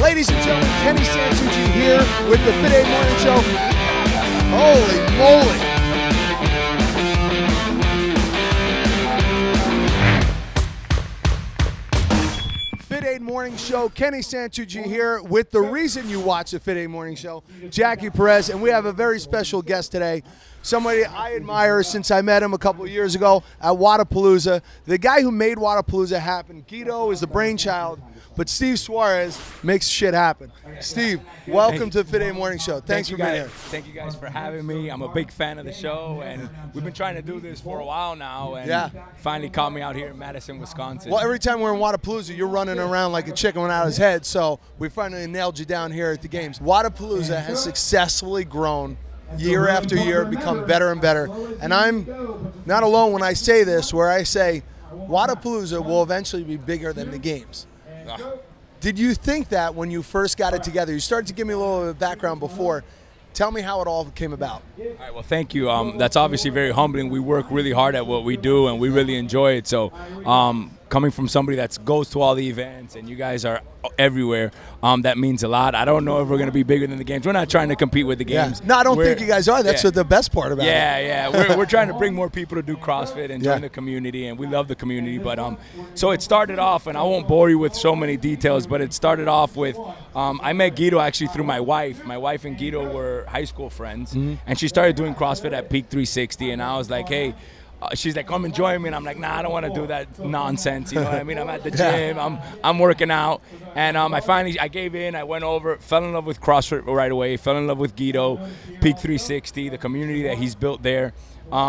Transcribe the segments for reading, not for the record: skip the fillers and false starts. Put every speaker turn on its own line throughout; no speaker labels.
Ladies and gentlemen, Kenny Santucci here with the FITAID Morning Show. Holy moly. FITAID Morning Show, Kenny Santucci here with the reason you watch the FITAID Morning Show, Jackie Perez, and we have a very special guest today. Somebody I admire since I met him a couple of years ago at WODAPALOOZA. The guy who made WODAPALOOZA happen. Guido is the brainchild, but Steve Suarez makes shit happen. Steve, welcome to the FITAID Morning Show. Thanks for being here.
Thank you guys for having me. I'm a big fan of the show, and we've been trying to do this for a while now, and finally caught me out here in Madison, Wisconsin.
Well, every time we're in WODAPALOOZA, you're running around like a chicken without his head, so we finally nailed you down here at the games. WODAPALOOZA has successfully grown year after year, become better and better. And I'm not alone when I say this, where I say WODAPALOOZA will eventually be bigger than the games. Did you think that when you first got it together? You started to give me a little bit of background before. Tell me how it all came about.
All right, well, thank you. That's obviously very humbling. We work really hard at what we do, and we really enjoy it. So coming from somebody that goes to all the events, and you guys are everywhere, that means a lot. I don't know if we're going to be bigger than the games. We're not trying to compete with the games.
No, I don't think you guys are. That's the best part about it.
Yeah. We're trying to bring more people to do CrossFit and join the community, and we love the community. But so it started off, and I won't bore you with so many details, but it started off with I met Guido actually through my wife. My wife and Guido were high school friends, and she started doing CrossFit at Peak 360, and I was like, hey, she's like, come and join me, and I'm like, nah, I don't want to do that nonsense, you know what I mean? I'm at the gym, I'm working out, and I gave in, I went over, fell in love with CrossFit right away, fell in love with Guido, Peak 360, the community that he's built there.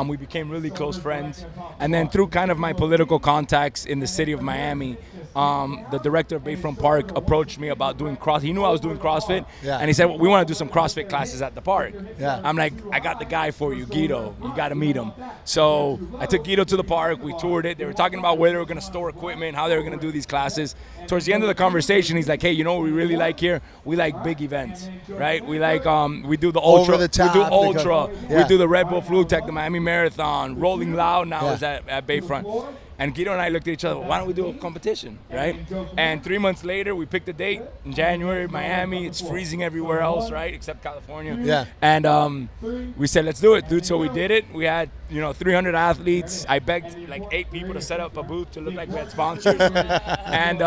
We became really close friends, and then through kind of my political contacts in the city of Miami, the director of Bayfront Park approached me about doing CrossFit. He knew I was doing CrossFit, and he said, well, we want to do some CrossFit classes at the park. I'm like, I got the guy for you, Guido. You got to meet him. So I took Guido to the park. We toured it. They were talking about where they were going to store equipment, how they were going to do these classes. Towards the end of the conversation, he's like, hey, you know what we really like here? We like big events, right? We like, we do the Ultra.
Over the top,
we do Ultra. We do the Red Bull Fluke Tech, the Miami Marathon, Rolling Loud now is at Bayfront. And Guido and I looked at each other, why don't we do a competition, right? And 3 months later, we picked a date in January, Miami. It's freezing everywhere else, right, except California. And we said, let's do it, dude. So we did it. We had, 300 athletes. I begged like 8 people to set up a booth to look like we had sponsors. and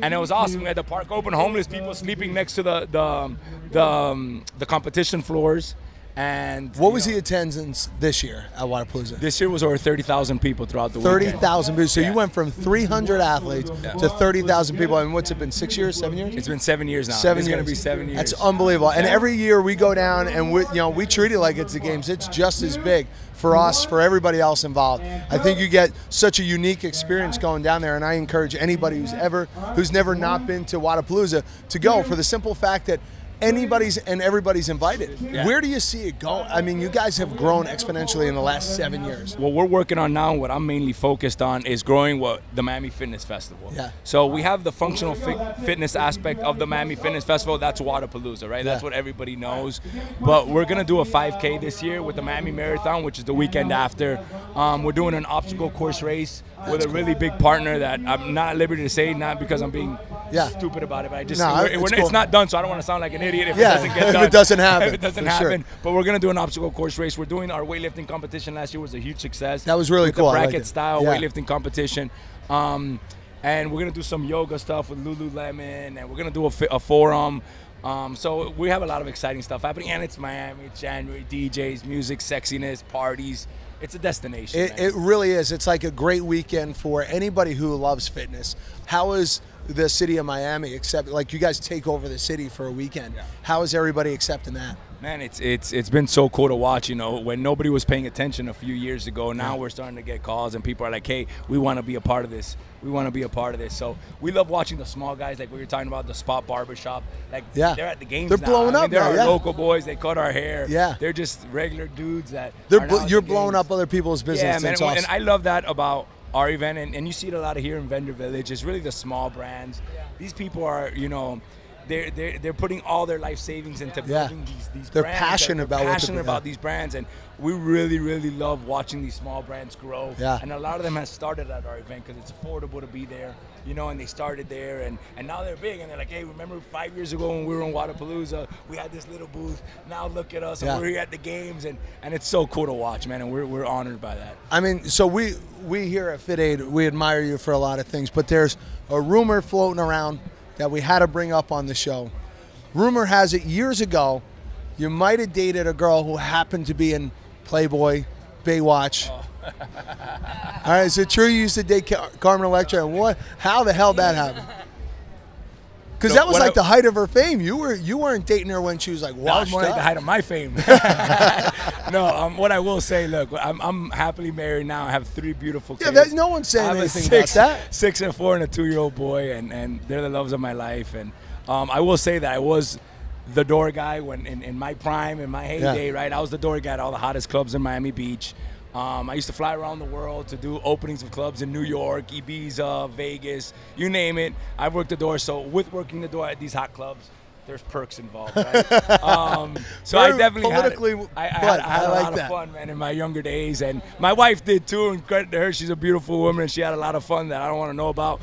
it was awesome. We had the park open, homeless people sleeping next to the competition floors. And
what was the attendance this year at WODAPALOOZA?
This year was over 30,000 people throughout the weekend.
30,000 people. So you went from 300 athletes to 30,000 people. I mean, what's it been, 6 years, 7 years?
It's been 7 years now.
7
years.
It's
going to be 7 years.
That's unbelievable. And every year we go down and we treat it like it's the games. It's just as big for us, for everybody else involved. I think you get such a unique experience going down there, and I encourage anybody who's never not been to WODAPALOOZA to go, for the simple fact that anybody's and everybody's invited. Where do you see it go? I mean, you guys have grown exponentially in the last 7 years.
What we're working on now, what I'm mainly focused on, is growing the Miami Fitness Festival. So we have the functional fitness aspect of the Miami Fitness Festival. That's WODAPALOOZA, right? That's what everybody knows. But we're going to do a 5K this year with the Miami Marathon, which is the weekend after. We're doing an obstacle course race with a really big partner that I'm not at liberty to say, not because I'm being stupid about it, but I just it's not done, so I don't want to sound like an idiot if it doesn't get done.
If it doesn't happen.
If it doesn't happen. But we're going to do an obstacle course race. We're doing our weightlifting competition last year. Was a huge success.
That was really cool.
The bracket style weightlifting competition. And we're going to do some yoga stuff with Lululemon, and we're going to do a forum. So we have a lot of exciting stuff happening, and it's Miami, it's January, DJs, music, sexiness, parties. It's a destination.
It really is. It's like a great weekend for anybody who loves fitness. How is the city of Miami accept? Like, you guys take over the city for a weekend. How is everybody accepting that?
Man, it's been so cool to watch. When nobody was paying attention a few years ago, now we're starting to get calls, and people are like, hey, we want to be a part of this. We want to be a part of this. So we love watching the small guys, like we were talking about, the spot barbershop. Like, they're at the games
They're
now.
blowing up.
They're our local boys. They cut our hair. They're just regular dudes that
you're blowing up other people's business.
Yeah, man.
That's awesome.
And I love that about our event, and you see it a lot of here in Vendor Village. It's really the small brands. These people are, they're putting all their life savings into building these
they're
brands.
Passionate about
passionate about these brands, and we really love watching these small brands grow.
Yeah.
And a lot of them have started at our event because it's affordable to be there, you know, and they started there, and now they're big, and they're like, hey, remember 5 years ago when we were in WODAPALOOZA, we had this little booth. Now look at us, and we're here at the games, and it's so cool to watch, man, and we're honored by that.
I mean, so we here at FITAID, we admire you for a lot of things, but there's a rumor floating around that we had to bring up on the show. Rumor has it years ago, you might have dated a girl who happened to be in Playboy, Baywatch. Oh. All right, is it true you used to date Carmen Electra? And how the hell that happened? Because that was like the height of her fame. You weren't dating her when she was like washed up.
That was more like the height of my fame. No, what I will say, look, I'm happily married now. I have 3 beautiful kids.
Yeah, no one's saying anything about that.
6 and 4 and a 2-year-old boy, and they're the loves of my life. And I will say that I was the door guy when in my prime, in my heyday, right? I was the door guy at all the hottest clubs in Miami Beach. I used to fly around the world to do openings of clubs in New York, Ibiza, Vegas, you name it. I worked the door. So with working the door at these hot clubs, there's perks involved, right? So I definitely had a lot of fun, man, in my younger days. And my wife did too, and credit to her. She's a beautiful woman, and she had a lot of fun that I don't want to know about.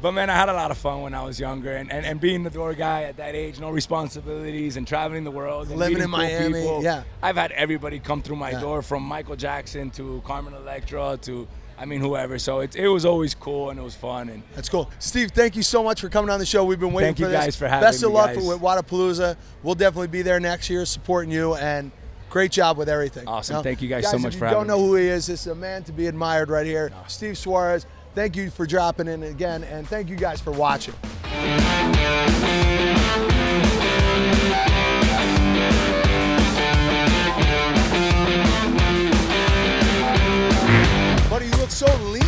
But man, I had a lot of fun when I was younger, and being the door guy at that age, no responsibilities, and traveling the world, and
living in
cool
Miami.
People.
Yeah,
I've had everybody come through my door, from Michael Jackson to Carmen Electra to, I mean, whoever. So it was always cool, and it was fun. And
that's cool. Steve, thank you so much for coming on the show. We've been waiting for this.
Thank you guys for having me.
Best of luck with WODAPALOOZA. We'll definitely be there next year supporting you, and great job with everything.
Awesome. Thank you guys so much for
having me.
having
If you don't know who he is, this is a man to be admired right here. No. Steve Suarez. Thank you for dropping in again, and thank you guys for watching. Buddy, you look so lean.